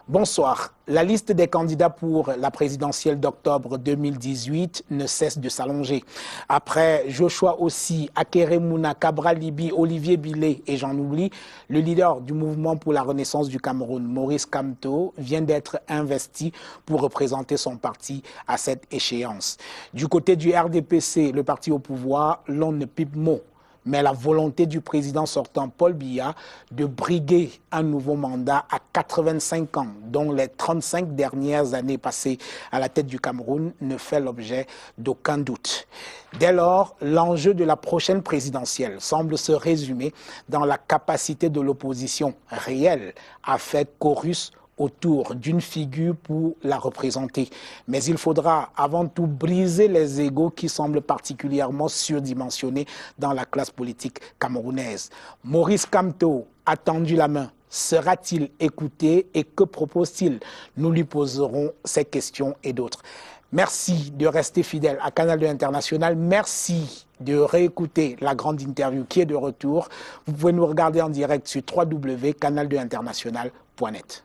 Bonsoir. La liste des candidats pour la présidentielle d'octobre 2018 ne cesse de s'allonger. Après Joshua Ossi, Akeremouna, Cabral Libi, Olivier Bilé et j'en oublie, le leader du mouvement pour la renaissance du Cameroun, Maurice Kamto, vient d'être investi pour représenter son parti à cette échéance. Du côté du RDPC, le parti au pouvoir, l'on ne pipe mot. Mais la volonté du président sortant Paul Biya de briguer un nouveau mandat à 85 ans, dont les 35 dernières années passées à la tête du Cameroun, ne fait l'objet d'aucun doute. Dès lors, l'enjeu de la prochaine présidentielle semble se résumer dans la capacité de l'opposition réelle à faire chorus autour d'une figure pour la représenter. Mais il faudra avant tout briser les égos qui semblent particulièrement surdimensionnés dans la classe politique camerounaise. Maurice Kamto a tendu la main. Sera-t-il écouté et que propose-t-il? Nous lui poserons ces questions et d'autres. Merci de rester fidèle à Canal 2 International. Merci de réécouter la grande interview qui est de retour. Vous pouvez nous regarder en direct sur www.canal2international.net.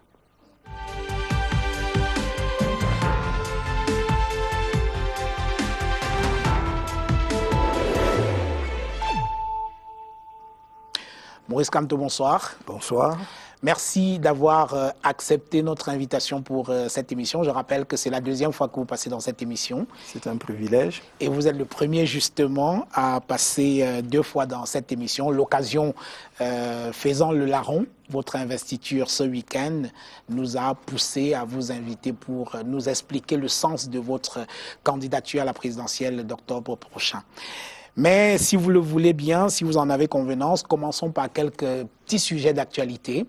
Maurice Kamto, bonsoir. Bonsoir. Merci d'avoir accepté notre invitation pour cette émission. Je rappelle que c'est la deuxième fois que vous passez dans cette émission. C'est un privilège. Et vous êtes le premier justement à passer deux fois dans cette émission. L'occasion faisant le larron, votre investiture ce week-end nous a poussé à vous inviter pour nous expliquer le sens de votre candidature à la présidentielle d'octobre prochain. Mais si vous le voulez bien, si vous en avez convenance, commençons par quelques petits sujets d'actualité.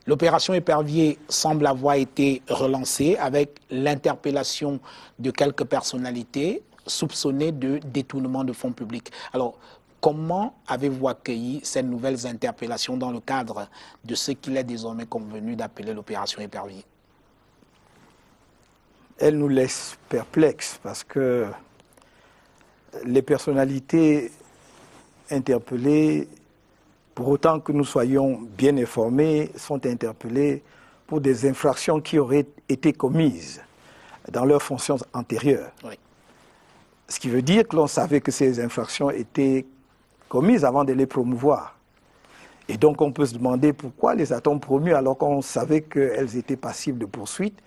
L'opération Épervier semble avoir été relancée avec l'interpellation de quelques personnalités soupçonnées de détournement de fonds publics. Alors, comment avez-vous accueilli ces nouvelles interpellations dans le cadre de ce qu'il est désormais convenu d'appeler l'opération Épervier? Elle nous laisse perplexes parce que les personnalités interpellées, pour autant que nous soyons bien informés, sont interpellées pour des infractions qui auraient été commises dans leurs fonctions antérieures. Oui. Ce qui veut dire que l'on savait que ces infractions étaient commises avant de les promouvoir. Et donc on peut se demander pourquoi les a-t-on promues alors qu'on savait qu'elles étaient passibles de poursuite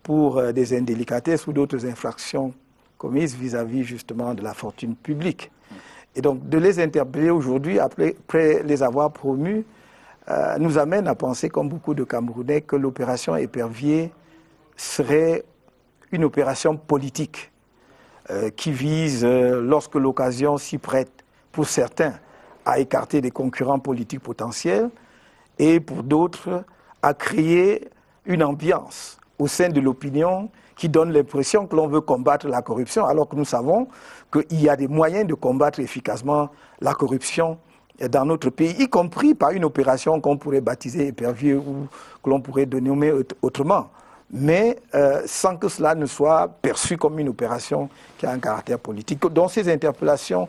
pour des indélicatesses ou d'autres infractions commises vis-à-vis justement de la fortune publique. Et donc de les interpeller aujourd'hui, après les avoir promus, nous amène à penser, comme beaucoup de Camerounais, que l'opération Épervier serait une opération politique qui vise, lorsque l'occasion s'y prête, pour certains, à écarter des concurrents politiques potentiels et pour d'autres, à créer une ambiance au sein de l'opinion qui donne l'impression que l'on veut combattre la corruption, alors que nous savons qu'il y a des moyens de combattre efficacement la corruption dans notre pays, y compris par une opération qu'on pourrait baptiser Épervier ou que l'on pourrait nommer autrement, mais sans que cela ne soit perçu comme une opération qui a un caractère politique. Donc ces interpellations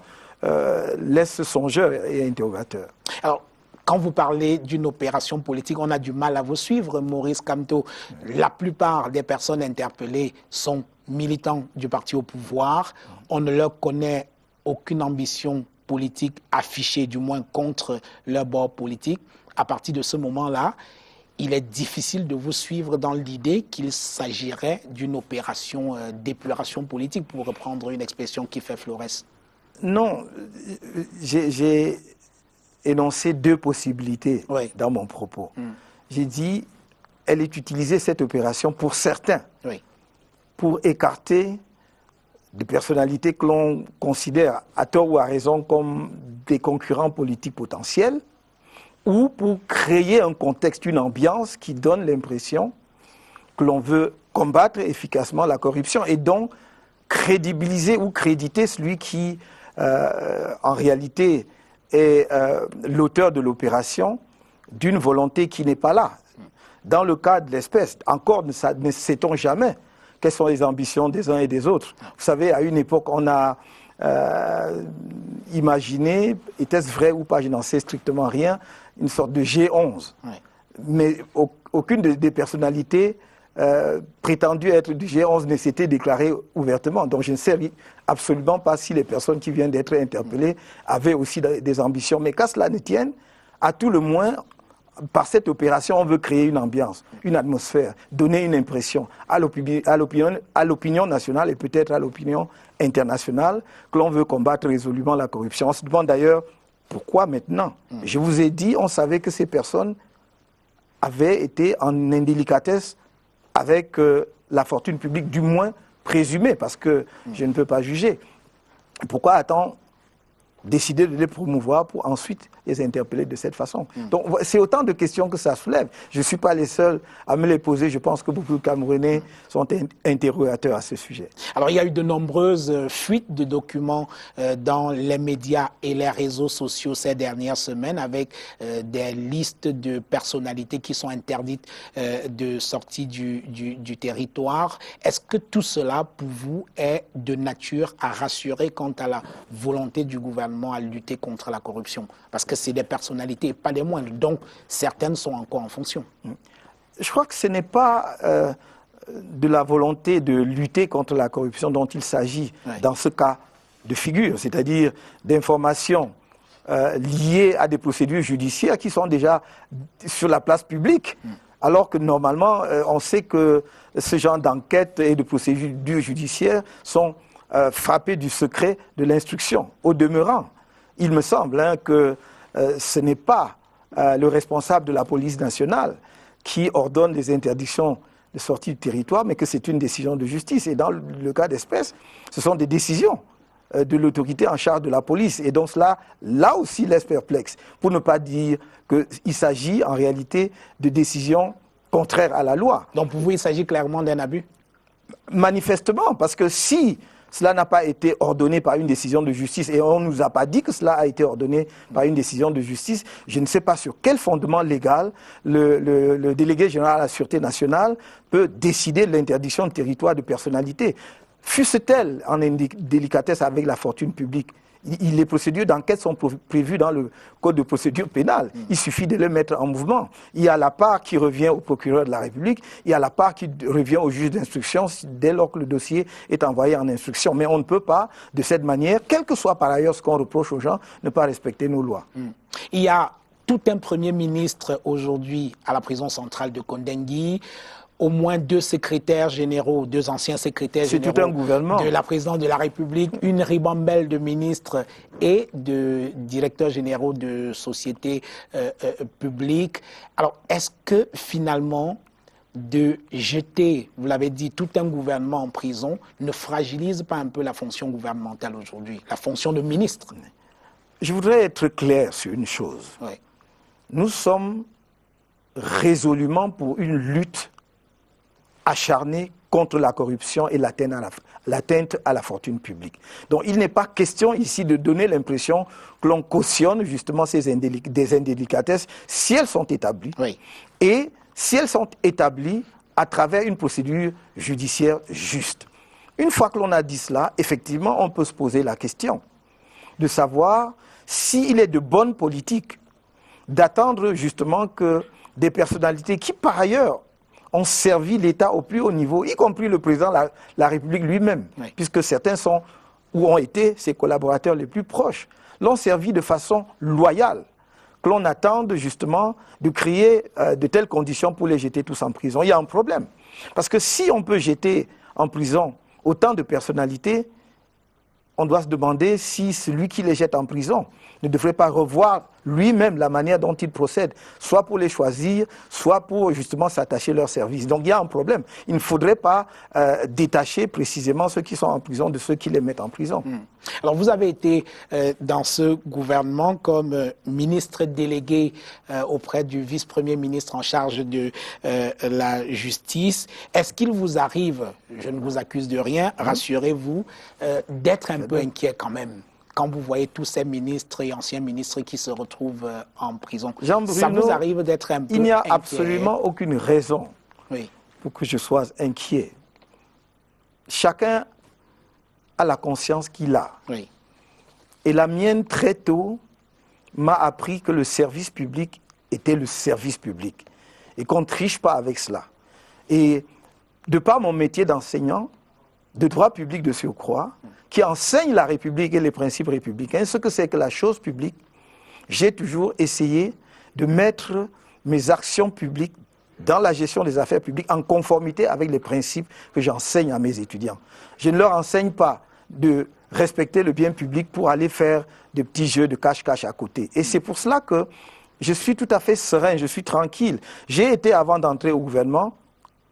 laissent songeurs et interrogateurs. Alors, quand vous parlez d'une opération politique, on a du mal à vous suivre, Maurice Kamto. La plupart des personnes interpellées sont militants du parti au pouvoir. On ne leur connaît aucune ambition politique affichée, du moins contre leur bord politique. À partir de ce moment-là, il est difficile de vous suivre dans l'idée qu'il s'agirait d'une opération d'épuration politique, pour reprendre une expression qui fait florès. Non, j'ai énoncer deux possibilités dans mon propos. J'ai dit, elle est utilisée, cette opération, pour certains, pour écarter des personnalités que l'on considère, à tort ou à raison, comme des concurrents politiques potentiels, ou pour créer un contexte, une ambiance qui donne l'impression que l'on veut combattre efficacement la corruption et donc crédibiliser ou créditer celui qui, en réalité, est l'auteur de l'opération d'une volonté qui n'est pas là. Dans le cas de l'espèce, encore ne sait-on jamais quelles sont les ambitions des uns et des autres. Vous savez, à une époque, on a imaginé, était-ce vrai ou pas, je n'en sais strictement rien, une sorte de G11. mais aucune des personnalités prétendues être du G11 ne s'était déclarée ouvertement. Donc je ne sais absolument pas si les personnes qui viennent d'être interpellées avaient aussi des ambitions. Mais qu'à cela ne tienne, à tout le moins, par cette opération, on veut créer une ambiance, une atmosphère, donner une impression à l'opinion nationale et peut-être à l'opinion internationale que l'on veut combattre résolument la corruption. On se demande d'ailleurs pourquoi maintenant. Je vous ai dit, on savait que ces personnes avaient été en indélicatesse avec la fortune publique, du moins présumée, parce que je ne peux pas juger. Pourquoi a-t-on décidé de les promouvoir pour ensuite les interpeller de cette façon? Donc c'est autant de questions que ça soulève. Je ne suis pas les seuls à me les poser. Je pense que beaucoup de Camerounais sont interrogateurs à ce sujet. Alors il y a eu de nombreuses fuites de documents dans les médias et les réseaux sociaux ces dernières semaines avec des listes de personnalités qui sont interdites de sortie du territoire. Est-ce que tout cela pour vous est de nature à rassurer quant à la volonté du gouvernement à lutter contre la corruption? Parce que c'est des personnalités, pas des moindres, donc certaines sont encore en fonction. Je crois que ce n'est pas de la volonté de lutter contre la corruption dont il s'agit dans ce cas de figure, c'est-à-dire d'informations liées à des procédures judiciaires qui sont déjà sur la place publique, alors que normalement, on sait que ce genre d'enquête et de procédures judiciaires sont frappés du secret de l'instruction. Au demeurant, il me semble que ce n'est pas le responsable de la police nationale qui ordonne les interdictions de sortie du territoire, mais que c'est une décision de justice. Et dans le cas d'espèce, ce sont des décisions de l'autorité en charge de la police. Et donc cela, là aussi, laisse perplexe, pour ne pas dire qu'il s'agit en réalité de décisions contraires à la loi. Donc pour vous, il s'agit clairement d'un abus? Manifestement, parce que si cela n'a pas été ordonné par une décision de justice, et on ne nous a pas dit que cela a été ordonné par une décision de justice, je ne sais pas sur quel fondement légal le délégué général à la Sûreté nationale peut décider de l'interdiction de territoire de personnalité. Fût-ce-t-elle en indélicatesse avec la fortune publique? Les procédures d'enquête sont prévues dans le Code de procédure pénale. Il suffit de les mettre en mouvement. Il y a la part qui revient au procureur de la République, il y a la part qui revient au juge d'instruction dès lors que le dossier est envoyé en instruction. Mais on ne peut pas, de cette manière, quel que soit par ailleurs ce qu'on reproche aux gens, ne pas respecter nos lois. Il y a tout un Premier ministre aujourd'hui à la prison centrale de Kondengui, au moins 2 secrétaires généraux, 2 anciens secrétaires généraux tout un gouvernement de la présidence de la République, une ribambelle de ministres et de directeurs généraux de sociétés publiques. Alors, est-ce que finalement, de jeter, vous l'avez dit, tout un gouvernement en prison ne fragilise pas un peu la fonction gouvernementale aujourd'hui, la fonction de ministre? Je voudrais être clair sur une chose. Oui. Nous sommes résolument pour une lutte acharné contre la corruption et l'atteinte à la fortune publique. Donc il n'est pas question ici de donner l'impression que l'on cautionne justement des indélicatesses si elles sont établies. Oui. Et si elles sont établies à travers une procédure judiciaire juste. Une fois que l'on a dit cela, effectivement, on peut se poser la question de savoir s'il est de bonne politique d'attendre justement que des personnalités qui, par ailleurs, ont servi l'État au plus haut niveau, y compris le président de la République lui-même, puisque certains sont ou ont été ses collaborateurs les plus proches, l'ont servi de façon loyale, que l'on attende justement de créer de telles conditions pour les jeter tous en prison. Il y a un problème. Parce que si on peut jeter en prison autant de personnalités, on doit se demander si celui qui les jette en prison ne devrait pas revoir lui-même la manière dont il procède, soit pour les choisir, soit pour justement s'attacher leur service. Donc il y a un problème. Il ne faudrait pas détacher précisément ceux qui sont en prison de ceux qui les mettent en prison. Alors vous avez été dans ce gouvernement comme ministre délégué auprès du vice-premier ministre en charge de la justice. Est-ce qu'il vous arrive, je ne vous accuse de rien, rassurez-vous, d'être un peu inquiet quand même quand vous voyez tous ces ministres et anciens ministres qui se retrouvent en prison? Ça vous arrive d'être un peu inquiet? Il n'y a absolument aucune raison pour que je sois inquiet. Chacun a la conscience qu'il a. Et la mienne, très tôt, m'a appris que le service public était le service public. et qu'on ne triche pas avec cela. Et de par mon métier d'enseignant, de droit public de surcroît, qui enseigne la République et les principes républicains, ce que c'est que la chose publique, j'ai toujours essayé de mettre mes actions publiques dans la gestion des affaires publiques en conformité avec les principes que j'enseigne à mes étudiants. Je ne leur enseigne pas de respecter le bien public pour aller faire des petits jeux de cache-cache à côté. Et c'est pour cela que je suis tout à fait serein, je suis tranquille. J'ai été, avant d'entrer au gouvernement,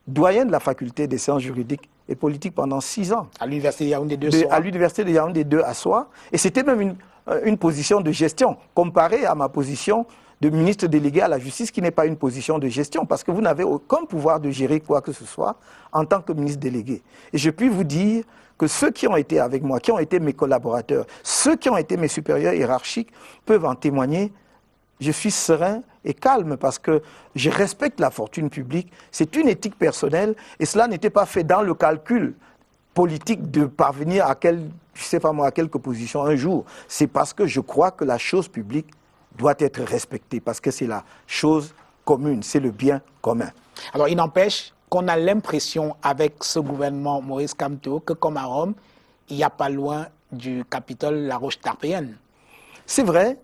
doyen de la faculté des sciences juridiques et politiques pendant 6 ans. À l'université de Yaoundé 2 à l'université de Yaoundé 2 à Soa. Et c'était même une position de gestion, comparée à ma position de ministre délégué à la justice, qui n'est pas une position de gestion, parce que vous n'avez aucun pouvoir de gérer quoi que ce soit en tant que ministre délégué. Et je puis vous dire que ceux qui ont été avec moi, qui ont été mes collaborateurs, ceux qui ont été mes supérieurs hiérarchiques, peuvent en témoigner. Je suis serein et calme parce que je respecte la fortune publique. C'est une éthique personnelle et cela n'était pas fait dans le calcul politique de parvenir à à quelques positions un jour. C'est parce que je crois que la chose publique doit être respectée parce que c'est la chose commune, c'est le bien commun. Alors il n'empêche qu'on a l'impression avec ce gouvernement Maurice Kamto que comme à Rome, il n'y a pas loin du Capitole la Roche-Tarpéenne. C'est vrai.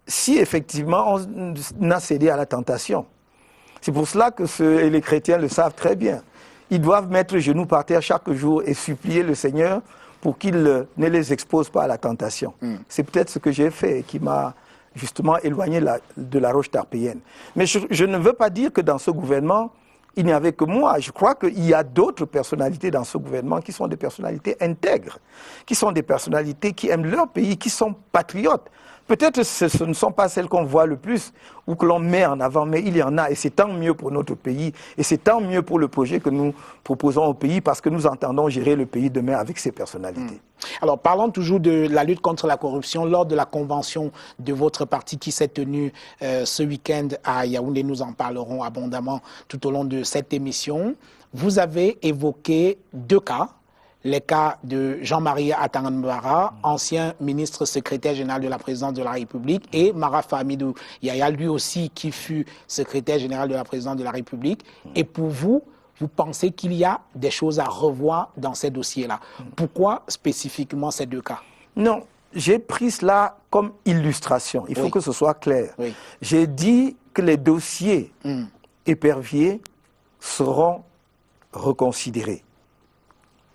Si effectivement on a cédé à la tentation. C'est pour cela que et les chrétiens le savent très bien. Ils doivent mettre les genoux par terre chaque jour et supplier le Seigneur pour qu'il ne les expose pas à la tentation. C'est peut-être ce que j'ai fait et qui m'a justement éloigné de la roche tarpéienne. Mais je ne veux pas dire que dans ce gouvernement, il n'y avait que moi. Je crois qu'il y a d'autres personnalités dans ce gouvernement qui sont des personnalités intègres, qui sont des personnalités qui aiment leur pays, qui sont patriotes. Peut-être que ce ne sont pas celles qu'on voit le plus ou que l'on met en avant, mais il y en a et c'est tant mieux pour notre pays et c'est tant mieux pour le projet que nous proposons au pays parce que nous entendons gérer le pays demain avec ces personnalités. Alors parlons toujours de la lutte contre la corruption. Lors de la convention de votre parti qui s'est tenue ce week-end à Yaoundé, nous en parlerons abondamment tout au long de cette émission. Vous avez évoqué 2 cas. Les cas de Jean-Marie Atangana, ancien ministre secrétaire général de la présidence de la République, et Marafa Hamidou Yahya, lui aussi qui fut secrétaire général de la présidence de la République. Et pour vous, vous pensez qu'il y a des choses à revoir dans ces dossiers-là. Pourquoi spécifiquement ces 2 cas? Non, j'ai pris cela comme illustration. Il faut que ce soit clair. Oui. J'ai dit que les dossiers éperviers seront reconsidérés.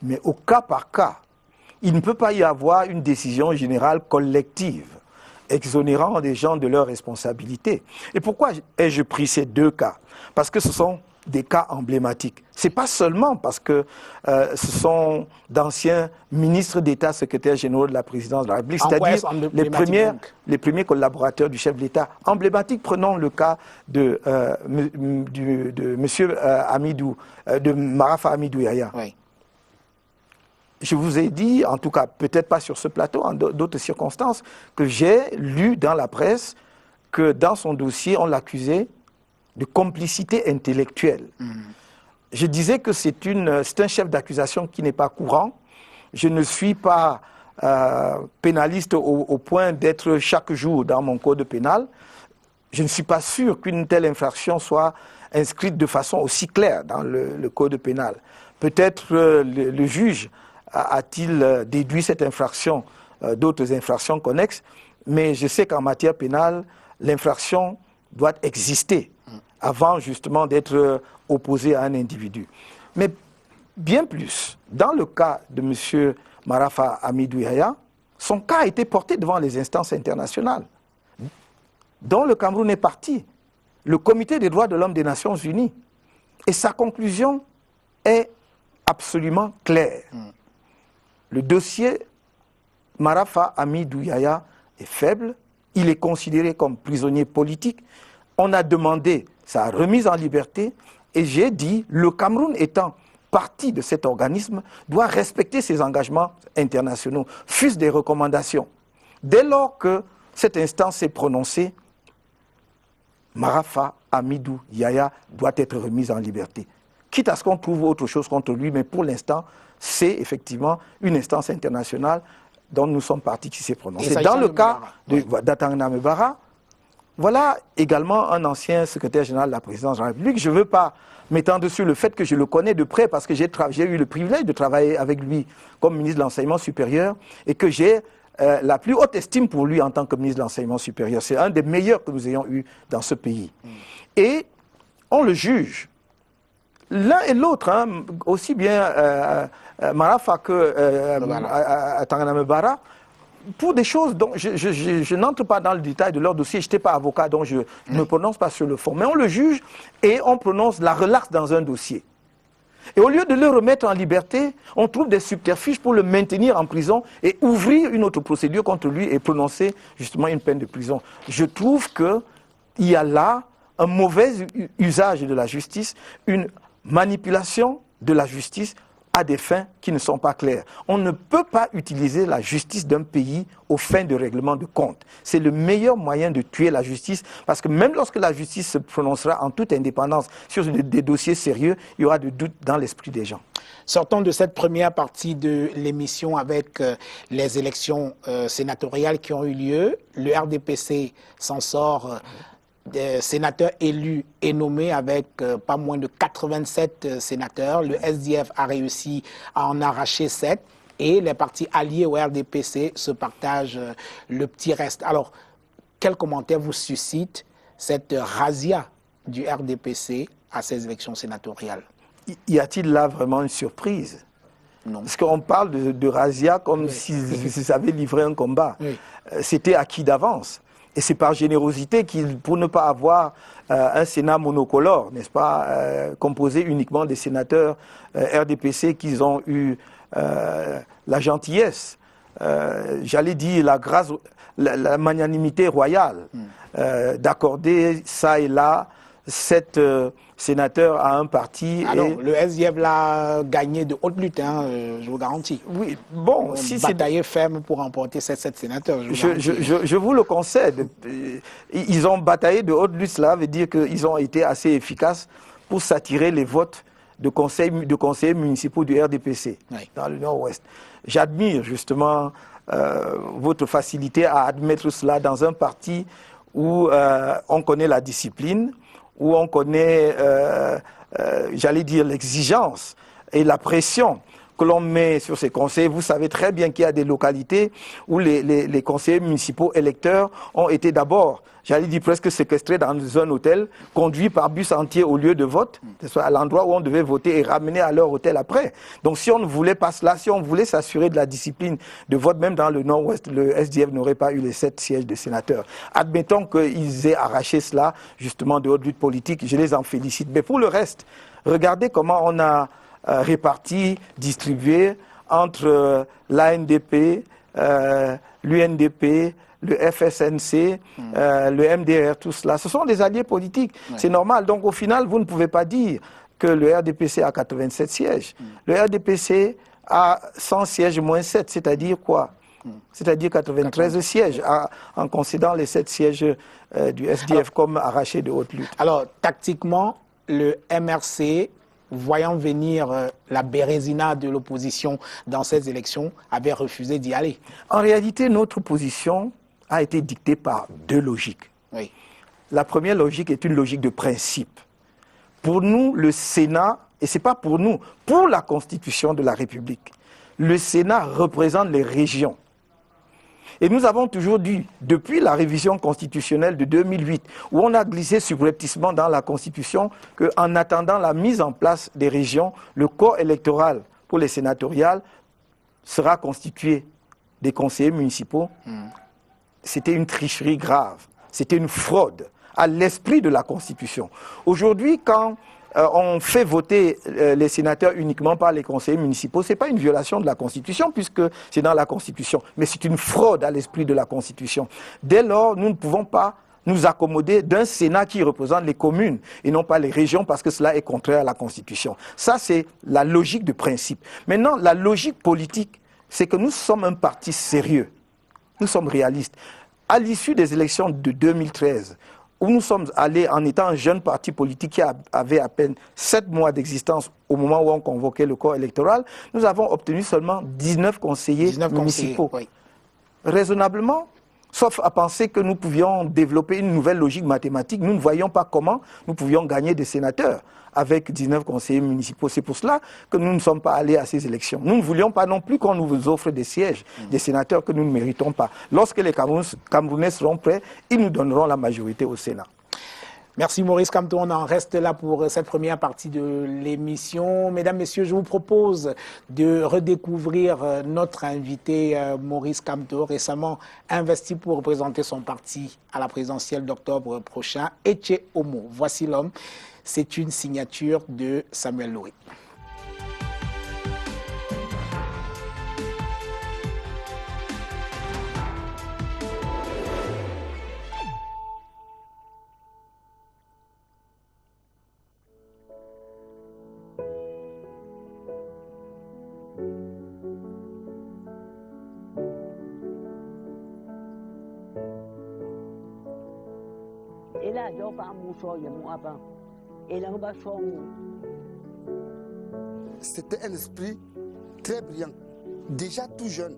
Mais au cas par cas, il ne peut pas y avoir une décision générale collective exonérant des gens de leurs responsabilités. Et pourquoi ai-je pris ces 2 cas? Parce que ce sont des cas emblématiques. Ce n'est pas seulement parce que ce sont d'anciens ministres d'État, secrétaires généraux de la présidence de la République, c'est-à-dire les premiers collaborateurs du chef de l'État. Emblématique, prenons le cas de M. Hamidou, de Marafa Hamidou Yahya. Oui. Je vous ai dit, en tout cas peut-être pas sur ce plateau, en d'autres circonstances, que j'ai lu dans la presse que dans son dossier, on l'accusait de complicité intellectuelle. Je disais que c'est un chef d'accusation qui n'est pas courant. Je ne suis pas pénaliste au point d'être chaque jour dans mon code pénal. Je ne suis pas sûr qu'une telle infraction soit inscrite de façon aussi claire dans le code pénal. Peut-être le juge a-t-il déduit cette infraction d'autres infractions connexes, mais je sais qu'en matière pénale, l'infraction doit exister avant justement d'être opposée à un individu. Mais bien plus, dans le cas de M. Marafa Hamidou Yahya, son cas a été porté devant les instances internationales, dont le Cameroun est parti, le Comité des droits de l'homme des Nations Unies. Et sa conclusion est absolument claire. Le dossier Marafa Hamidou Yahya est faible, il est considéré comme prisonnier politique. On a demandé sa remise en liberté et j'ai dit, le Cameroun étant partie de cet organisme, doit respecter ses engagements internationaux, fût-ce des recommandations. Dès lors que cette instance s'est prononcée, Marafa Hamidou Yahya doit être remise en liberté. Quitte à ce qu'on trouve autre chose contre lui, mais pour l'instant, c'est effectivement une instance internationale dont nous sommes partis qui s'est prononcée. Dans le cas d'Atangana Mebara, Voilà également un ancien secrétaire général de la présidence de la République. Je ne veux pas m'étendre sur le fait que je le connais de près parce que j'ai eu le privilège de travailler avec lui comme ministre de l'Enseignement supérieur et que j'ai la plus haute estime pour lui en tant que ministre de l'Enseignement supérieur. C'est un des meilleurs que nous ayons eu dans ce pays. Et on le juge. L'un et l'autre, hein, aussi bien Marafa que Tanganame Bara, pour des choses dont je n'entre pas dans le détail de leur dossier, je n'étais pas avocat, donc je ne me prononce pas sur le fond. Mais on le juge et on prononce la relaxe dans un dossier. Et au lieu de le remettre en liberté, on trouve des subterfuges pour le maintenir en prison et ouvrir une autre procédure contre lui et prononcer justement une peine de prison. Je trouve qu'il y a là un mauvais usage de la justice, une manipulation de la justice à des fins qui ne sont pas claires. On ne peut pas utiliser la justice d'un pays aux fins de règlement de comptes. C'est le meilleur moyen de tuer la justice parce que même lorsque la justice se prononcera en toute indépendance sur des dossiers sérieux, il y aura des doutes dans l'esprit des gens. Sortons de cette première partie de l'émission avec les élections sénatoriales qui ont eu lieu. Le RDPC s'en sort des sénateurs élus et nommés avec pas moins de 87 sénateurs. Le SDF a réussi à en arracher 7 et les partis alliés au RDPC se partagent le petit reste. Alors, quel commentaire vous suscite cette razzia du RDPC à ces élections sénatoriales? Y a-t-il là vraiment une surprise? Non. Parce qu'on parle de razzia comme s'ils avaient livré un combat. Oui. C'était acquis d'avance. Et c'est par générosité pour ne pas avoir un Sénat monocolore, n'est-ce pas, composé uniquement des sénateurs RDPC qu'ils ont eu la gentillesse, j'allais dire la grâce, la magnanimité royale d'accorder ça et là 7 sénateurs à un parti. Alors, le SDF l'a gagné de haute lutte, hein, je vous garantis. Oui, bon, si c'est bataillé ferme pour remporter ces 7 sénateurs. Je vous le concède. Ils ont bataillé de haute lutte, cela veut dire qu'ils ont été assez efficaces pour s'attirer les votes de conseillers municipaux du RDPC dans le Nord-Ouest. J'admire justement votre facilité à admettre cela dans un parti où on connaît la discipline, où on connaît, j'allais dire, l'exigence et la pression que l'on met sur ces conseils. Vous savez très bien qu'il y a des localités où les conseillers municipaux électeurs ont été d'abord, j'allais dire presque séquestrés dans un hôtel, conduits par bus entier au lieu de vote, à l'endroit où on devait voter et ramenés à leur hôtel après. Donc si on ne voulait pas cela, si on voulait s'assurer de la discipline de vote, même dans le Nord-Ouest, le SDF n'aurait pas eu les 7 sièges de sénateurs. Admettons qu'ils aient arraché cela justement de haute lutte politique, je les en félicite. Mais pour le reste, regardez comment on a réparti, distribué entre l'ANDP, l'UNDP, le FSNC, le MDR, tout cela. Ce sont des alliés politiques. C'est normal. Donc au final, vous ne pouvez pas dire que le RDPC a 87 sièges. Le RDPC a 100 sièges moins 7, c'est-à-dire quoi? C'est-à-dire 93 sièges, en concédant les 7 sièges du SDF comme arrachés de haute lutte. Alors, tactiquement, le MRC, voyant venir la bérésina de l'opposition dans ces élections, avait refusé d'y aller. En réalité, notre position a été dictée par 2 logiques. Oui. La première logique est une logique de principe. Pour nous, le Sénat, et ce n'est pas pour nous, pour la Constitution de la République, le Sénat représente les régions. Et nous avons toujours dit, depuis la révision constitutionnelle de 2008, où on a glissé subrepticement dans la Constitution qu'en attendant la mise en place des régions, le corps électoral pour les sénatoriales sera constitué des conseillers municipaux. C'était une tricherie grave, c'était une fraude à l'esprit de la Constitution. Aujourd'hui, quand on fait voter les sénateurs uniquement par les conseillers municipaux, ce n'est pas une violation de la Constitution puisque c'est dans la Constitution, mais c'est une fraude à l'esprit de la Constitution. Dès lors, nous ne pouvons pas nous accommoder d'un Sénat qui représente les communes et non pas les régions parce que cela est contraire à la Constitution. Ça, c'est la logique de principe. Maintenant, la logique politique, c'est que nous sommes un parti sérieux. Nous sommes réalistes. À l'issue des élections de 2013, où nous sommes allés en étant un jeune parti politique qui avait à peine 7 mois d'existence au moment où on convoquait le corps électoral, nous avons obtenu seulement 19 conseillers municipaux. Oui. Raisonnablement, Sauf à penser que nous pouvions développer une nouvelle logique mathématique. Nous ne voyons pas comment nous pouvions gagner des sénateurs avec 19 conseillers municipaux. C'est pour cela que nous ne sommes pas allés à ces élections. Nous ne voulions pas non plus qu'on nous offre des sièges, des sénateurs que nous ne méritons pas. Lorsque les Camerounais seront prêts, ils nous donneront la majorité au Sénat. Merci Maurice Kamto, on en reste là pour cette première partie de l'émission. Mesdames, Messieurs, je vous propose de redécouvrir notre invité Maurice Kamto, récemment investi pour représenter son parti à la présidentielle d'octobre prochain. Etche Homo, voici l'homme. C'est une signature de Samuel Loury. C'était un esprit très brillant. Déjà tout jeune,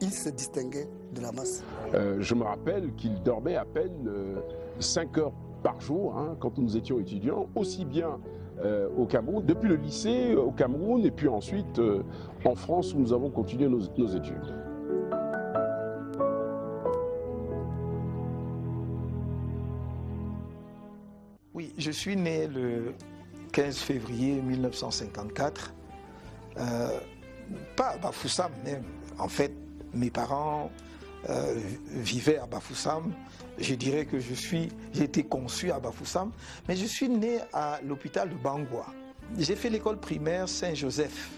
il se distinguait de la masse. Je me rappelle qu'il dormait à peine 5 heures par jour hein, quand nous étions étudiants, aussi bien au Cameroun, depuis le lycée au Cameroun et puis ensuite en France où nous avons continué nos études. Oui, je suis né le 15 février 1954, pas à Bafoussam même. En fait, mes parents vivaient à Bafoussam. Je dirais que j'ai été conçu à Bafoussam, mais je suis né à l'hôpital de Bangwa. J'ai fait l'école primaire Saint-Joseph,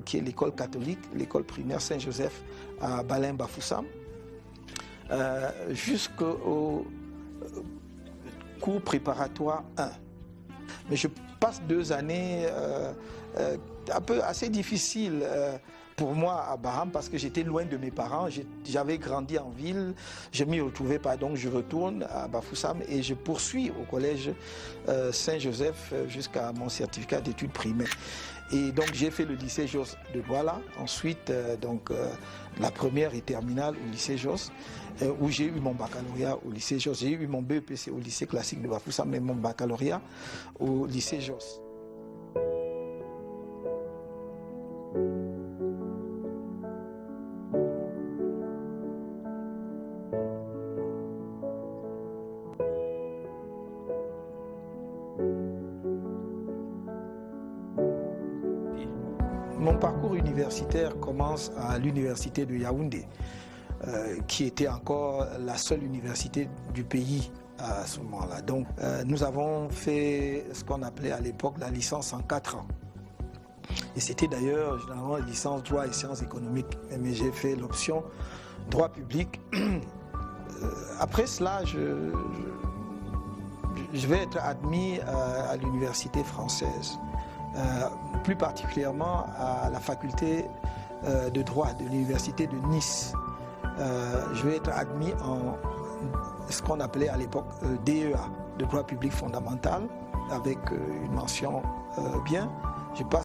qui est l'école catholique, l'école primaire Saint-Joseph à Balin-Bafoussam, jusqu'au cours préparatoire 1. Mais je passe 2 années assez difficiles pour moi à Baham parce que j'étais loin de mes parents. J'avais grandi en ville, je m'y retrouvais pas, donc je retourne à Bafoussam et je poursuis au collège Saint-Joseph jusqu'à mon certificat d'études primaires. Et donc j'ai fait le lycée Jos de Douala, ensuite la première et terminale au lycée Jos, où j'ai eu mon baccalauréat au lycée Jos. J'ai eu mon BEPC au lycée classique de Bafoussam, mais mon baccalauréat au lycée Jos. Mon parcours universitaire commence à l'université de Yaoundé, qui était encore la seule université du pays à ce moment-là. Donc, nous avons fait ce qu'on appelait à l'époque la licence en 4 ans. Et c'était d'ailleurs généralement licence droit et sciences économiques. Mais j'ai fait l'option droit public. Après cela, je vais être admis à l'université française. Plus particulièrement à la faculté de droit de l'université de Nice. Je vais être admis en ce qu'on appelait à l'époque DEA, de droit public fondamental, avec une mention bien. Je passe